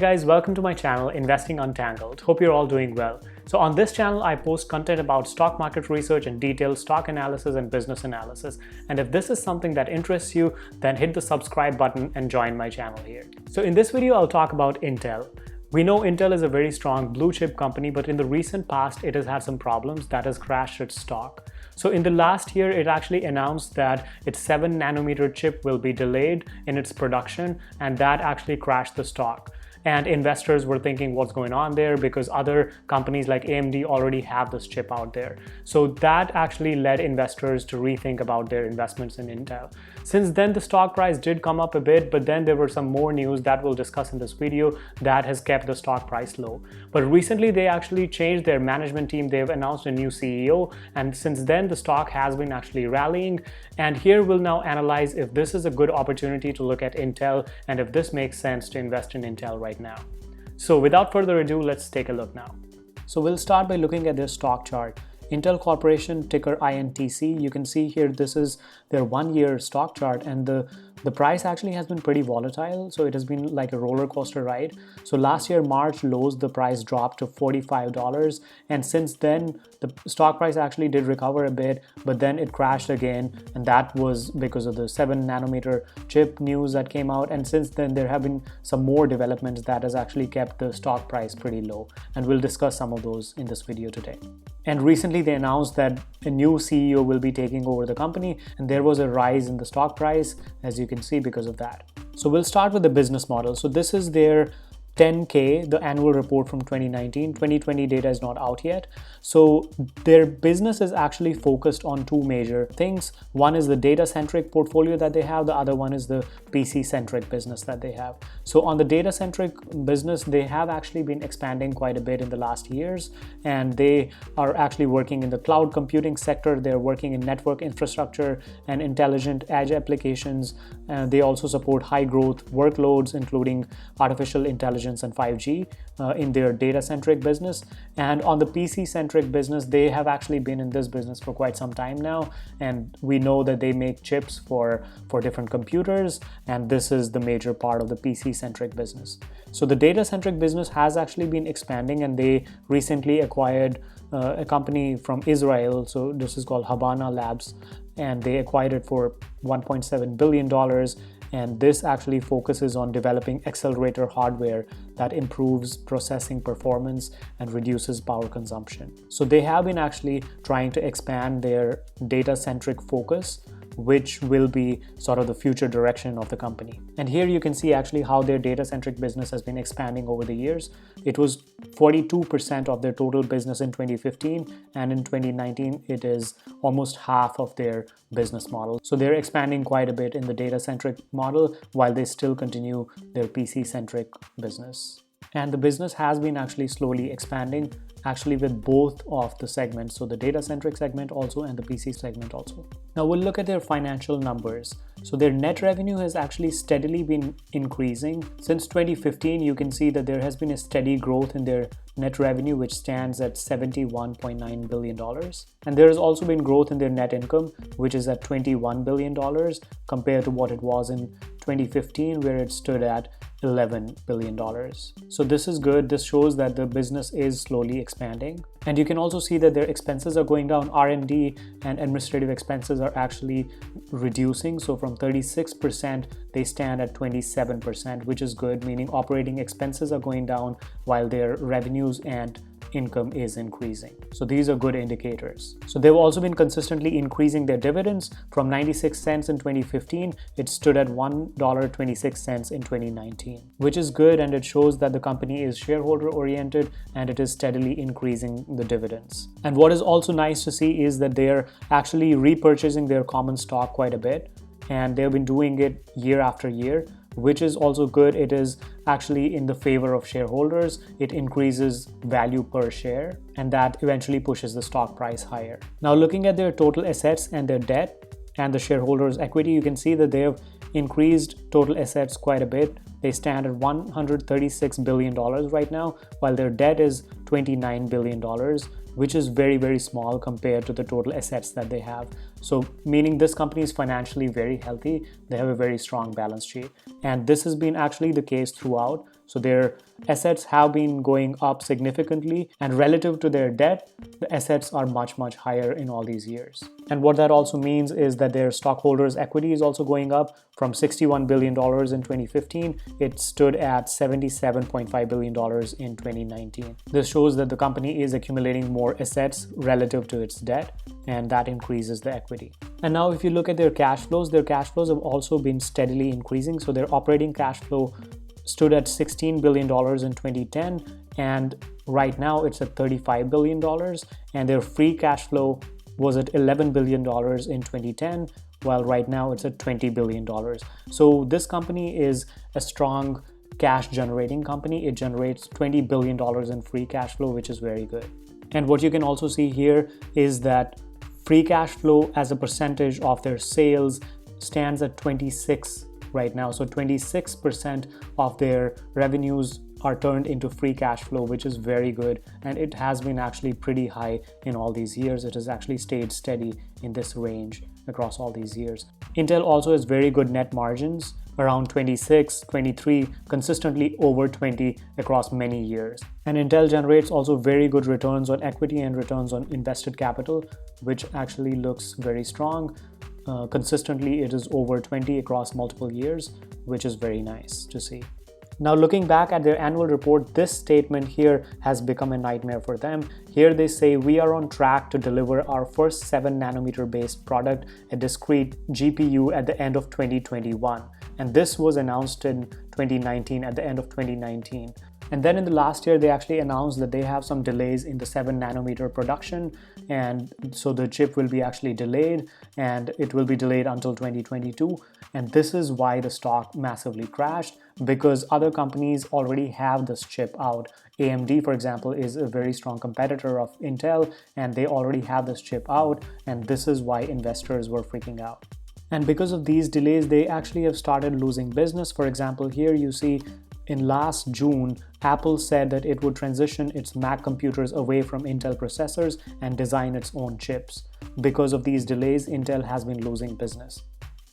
guys, welcome to my channel Investing Untangled. Hope you're all doing well. So on this channel I post content about stock market research and detailed stock analysis and business analysis. And if this is something that interests you, then hit the subscribe button and join my channel here. So in this video I'll talk about Intel. We know Intel is a very strong blue chip company, but in the recent past it has had some problems that has crashed its stock. So in the last year, it actually announced that its 7 nanometer chip will be delayed in its production, and that actually crashed the stock. And investors were thinking what's going on there because other companies like AMD already have this chip out there. So that actually led investors to rethink about their investments in Intel. Since then, the stock price did come up a bit, but then there were some more news that we'll discuss in this video that has kept the stock price low. But recently, they actually changed their management team. They've announced a new CEO, and since then, the stock has been actually rallying. And here we'll now analyze if this is a good opportunity to look at Intel and if this makes sense to invest in Intel right now. So without further ado, let's take a look now. So we'll start by looking at their stock chart. Intel Corporation, ticker INTC. You can see here this is their 1-year stock chart, and the price actually has been pretty volatile. So it has been like a roller coaster ride. So last year, March lows, the price dropped to $45. And since then, the stock price actually did recover a bit, but then it crashed again. And that was because of the 7 nanometer chip news that came out. And since then, there have been some more developments that has actually kept the stock price pretty low. And we'll discuss some of those in this video today. And recently they announced that a new CEO will be taking over the company, and there was a rise in the stock price, as you can see, because of that. So we'll start with the business model. So this is their 10K, the annual report from 2019. 2020 data is not out yet. So their business is actually focused on two major things. One is the data-centric portfolio that they have. The other one is the PC-centric business that they have. So on the data-centric business, they have actually been expanding quite a bit in the last years, and they are actually working in the cloud computing sector. They're working in network infrastructure and intelligent edge applications. They also support high growth workloads, including artificial intelligence and 5G in their data-centric business. And on the PC-centric business, they have actually been in this business for quite some time now, and we know that they make chips for different computers, and this is the major part of the PC-centric business. So the data-centric business has actually been expanding, and they recently acquired a company from Israel. So this is called Habana Labs, and they acquired it for $1.7 billion. And this actually focuses on developing accelerator hardware that improves processing performance and reduces power consumption. So they have been actually trying to expand their data-centric focus, which will be sort of the future direction of the company. And here you can see actually how their data-centric business has been expanding over the years. It was 42% of their total business in 2015, and in 2019 it is almost half of their business model. So they're expanding quite a bit in the data-centric model while they still continue their PC-centric business. And the business has been actually slowly expanding actually with both of the segments, so the data-centric segment also and the PC segment also. Now we'll look at their financial numbers. So their net revenue has actually steadily been increasing. Since 2015, you can see that there has been a steady growth in their net revenue, which stands at $71.9 billion. And there has also been growth in their net income, which is at $21 billion compared to what it was in 2015, where it stood at $11 billion. So this is good. This shows that the business is slowly expanding. And you can also see that their expenses are going down. R&D and administrative expenses are actually reducing. So from 36%, they stand at 27%, which is good, meaning operating expenses are going down while their revenues and income is increasing. So these are good indicators. So they've also been consistently increasing their dividends. From 96 cents in 2015, it stood at $1.26 in 2019, which is good, and it shows that the company is shareholder oriented and it is steadily increasing the dividends. And what is also nice to see is that they're actually repurchasing their common stock quite a bit, and they've been doing it year after year, which is also good. It is actually in the favor of shareholders. It increases value per share, and that eventually pushes the stock price higher. Now looking at their total assets and their debt and the shareholders' equity, you can see that they have increased total assets quite a bit. They stand at $136 billion right now, while their debt is $29 billion, which is very, very small compared to the total assets that they have. So meaning this company is financially very healthy. They have a very strong balance sheet. And this has been actually the case throughout. So their assets have been going up significantly, and relative to their debt, the assets are much, much higher in all these years. And what that also means is that their stockholders' equity is also going up from $61 billion in 2015. It stood at $77.5 billion in 2019. This shows that the company is accumulating more assets relative to its debt, and that increases the equity. And now if you look at their cash flows have also been steadily increasing. So their operating cash flow stood at $16 billion in 2010, and right now it's at $35 billion, and their free cash flow was at $11 billion in 2010, while right now it's at $20 billion. So this company is a strong cash generating company. It generates $20 billion in free cash flow, which is very good. And what you can also see here is that free cash flow as a percentage of their sales stands at 26 right now. So 26% of their revenues are turned into free cash flow, which is very good, and it has been actually pretty high in all these years. It has actually stayed steady in this range across all these years. Intel also has very good net margins, around 26, 23, consistently over 20 across many years. And Intel generates also very good returns on equity and returns on invested capital, which actually looks very strong. Consistently, it is over 20 across multiple years, which is very nice to see. Now, looking back at their annual report, this statement here has become a nightmare for them. Here they say, we are on track to deliver our first 7nm based product, a discrete GPU, at the end of 2021. And this was announced in 2019, at the end of 2019. And then in the last year, they actually announced that they have some delays in the 7nm production. And so the chip will be actually delayed, and it will be delayed until 2022. And this is why the stock massively crashed, because other companies already have this chip out. AMD, for example, is a very strong competitor of Intel, and they already have this chip out. And this is why investors were freaking out. And because of these delays, they actually have started losing business. For example, here you see in last June, Apple said that it would transition its Mac computers away from Intel processors and design its own chips. Because of these delays, Intel has been losing business.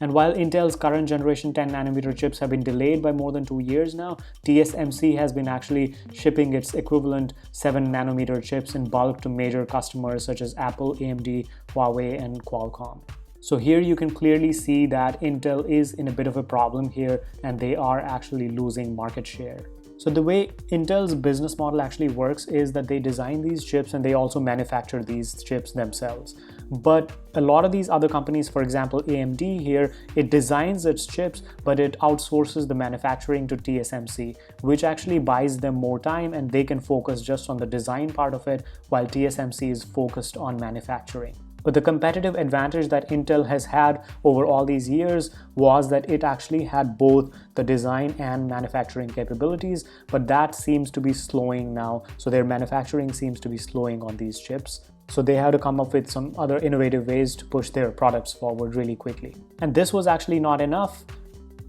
And while Intel's current generation 10nm chips have been delayed by more than 2 years now, TSMC has been actually shipping its equivalent 7nm chips in bulk to major customers such as Apple, AMD, Huawei, and Qualcomm. So here you can clearly see that Intel is in a bit of a problem here, and they are actually losing market share. So the way Intel's business model actually works is that they design these chips and they also manufacture these chips themselves. But a lot of these other companies, for example, AMD here, it designs its chips, but it outsources the manufacturing to TSMC, which actually buys them more time, and they can focus just on the design part of it, while TSMC is focused on manufacturing. But the competitive advantage that Intel has had over all these years was that it actually had both the design and manufacturing capabilities, but that seems to be slowing now. So their manufacturing seems to be slowing on these chips. So they had to come up with some other innovative ways to push their products forward really quickly. And this was actually not enough.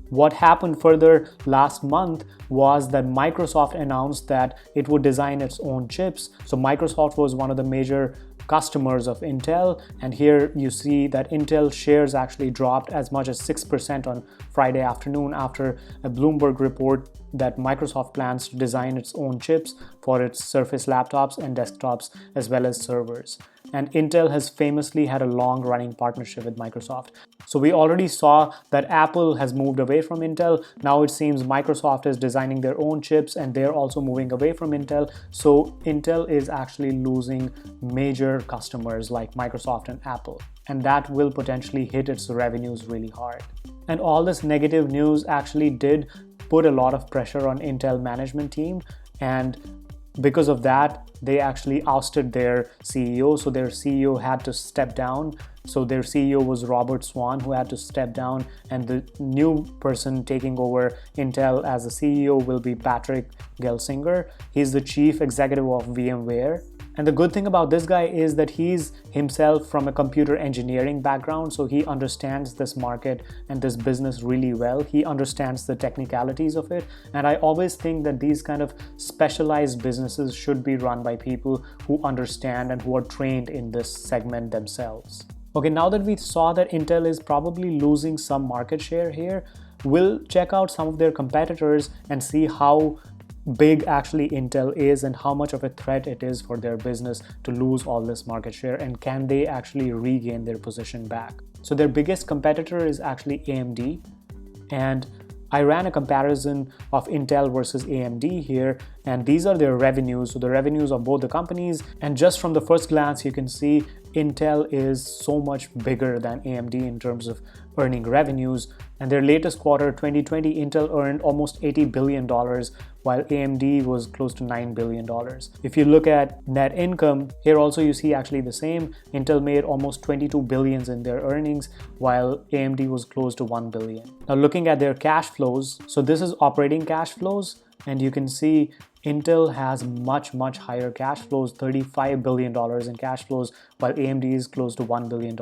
What happened further last month was that Microsoft announced that it would design its own chips. So Microsoft was one of the major customers of Intel, and here you see that Intel shares actually dropped as much as 6% on Friday afternoon after a Bloomberg report that Microsoft plans to design its own chips for its Surface laptops and desktops as well as servers. And Intel has famously had a long-running partnership with Microsoft. So we already saw that Apple has moved away from Intel. Now it seems Microsoft is designing their own chips and they're also moving away from Intel. So Intel is actually losing major customers like Microsoft and Apple. And that will potentially hit its revenues really hard. And all this negative news actually did put a lot of pressure on Intel management team, and because of that, they actually ousted their CEO. So their CEO had to step down. So their CEO was Robert Swan, who had to step down, and the new person taking over Intel as the CEO will be Patrick Gelsinger. He's the chief executive of VMware. And the good thing about this guy is that he's himself from a computer engineering background, so he understands this market and this business really well. He understands the technicalities of it. And I always think that these kind of specialized businesses should be run by people who understand and who are trained in this segment themselves. Okay, now that we saw that Intel is probably losing some market share here, we'll check out some of their competitors and see how big actually Intel is and how much of a threat it is for their business to lose all this market share, and can they actually regain their position back. So their biggest competitor is actually AMD, and I ran a comparison of Intel versus AMD here, and these are their revenues, so the revenues of both the companies, and just from the first glance you can see Intel is so much bigger than AMD in terms of earning revenues. And their latest quarter, 2020, Intel earned almost $80 billion, while AMD was close to $9 billion. If you look at net income, here also you see actually the same. Intel made almost 22 billions in their earnings, while AMD was close to 1 billion. Now looking at their cash flows, so this is operating cash flows, and you can see Intel has much higher cash flows, $35 billion in cash flows, while AMD is close to $1 billion.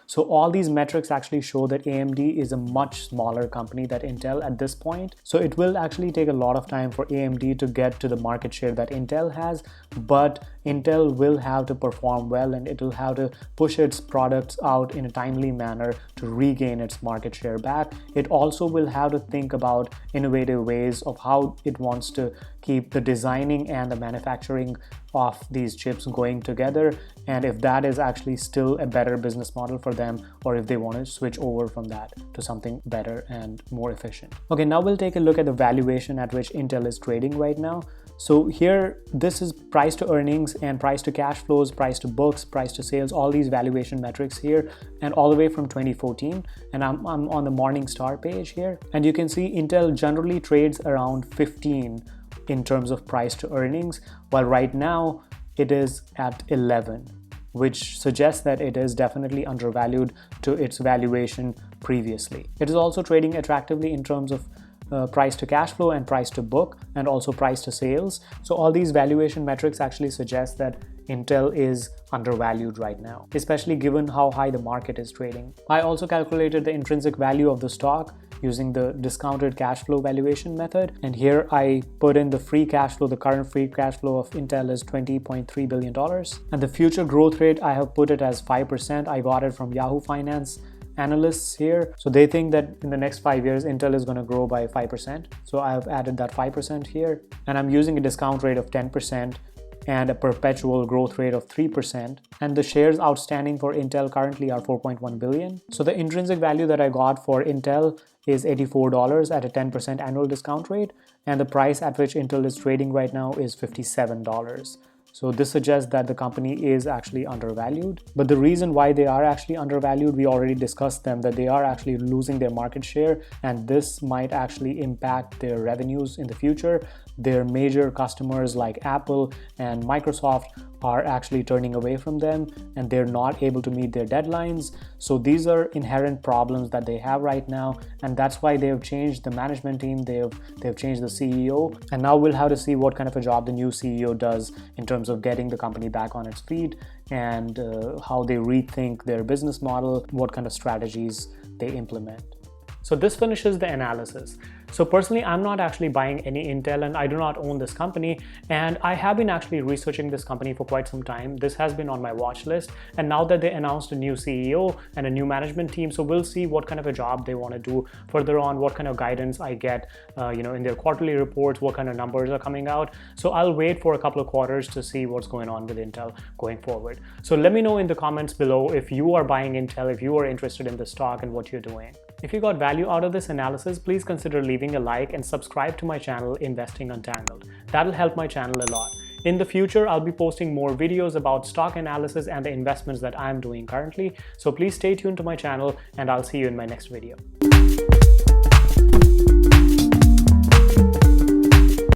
So all these metrics actually show that AMD is a much smaller company than Intel at this point. So it will actually take a lot of time for AMD to get to the market share that Intel has, but Intel will have to perform well, and it will have to push its products out in a timely manner to regain its market share back. It also will have to think about innovative ways of how it wants to keep the designing and the manufacturing of these chips going together, and if that is actually still a better business model for them, or if they want to switch over from that to something better and more efficient. Okay, now we'll take a look at the valuation at which Intel is trading right now. So here, this is price to earnings and price to cash flows, price to books, price to sales, all these valuation metrics here, and all the way from 2014. And I'm on the Morningstar page here, and you can see Intel generally trades around 15 in terms of price to earnings, while right now it is at 11, which suggests that it is definitely undervalued to its valuation previously. It is also trading attractively in terms of price to cash flow and price to book, and also price to sales. So all these valuation metrics actually suggest that Intel is undervalued right now, especially given how high the market is trading. I also calculated the intrinsic value of the stock using the discounted cash flow valuation method, and here I put in the free cash flow. The current free cash flow of Intel is $20.3 billion, and the future growth rate I have put it as 5%. I got it from Yahoo Finance analysts here. So they think that in the next 5 years Intel is going to grow by 5%. So I have added that 5% here, and I'm using a discount rate of 10% and a perpetual growth rate of 3%. And the shares outstanding for Intel currently are 4.1 billion. So the intrinsic value that I got for Intel is $84 at a 10% annual discount rate, and the price at which Intel is trading right now is $57. So this suggests that the company is actually undervalued. But the reason why they are actually undervalued, we already discussed them, that they are actually losing their market share, and this might actually impact their revenues in the future. Their major customers like Apple and Microsoft are actually turning away from them, and they're not able to meet their deadlines. So these are inherent problems that they have right now, and that's why they have changed the management team. They've changed the CEO, and now we'll have to see what kind of a job the new CEO does in terms of getting the company back on its feet, and how they rethink their business model, what kind of strategies they implement. So this finishes the analysis. So personally, I'm not actually buying any Intel, and I do not own this company, and I have been actually researching this company for quite some time. This has been on my watch list, and now that they announced a new CEO and a new management team, so we'll see what kind of a job they want to do further on, what kind of guidance I get in their quarterly reports, what kind of numbers are coming out. So I'll wait for a couple of quarters to see what's going on with Intel going forward. So let me know in the comments below if you are buying Intel, if you are interested in the stock and what you're doing. If you got value out of this analysis, please consider leaving a like and subscribe to my channel, Investing Untangled. That'll help my channel a lot. In the future, I'll be posting more videos about stock analysis and the investments that I'm doing currently. So please stay tuned to my channel, and I'll see you in my next video.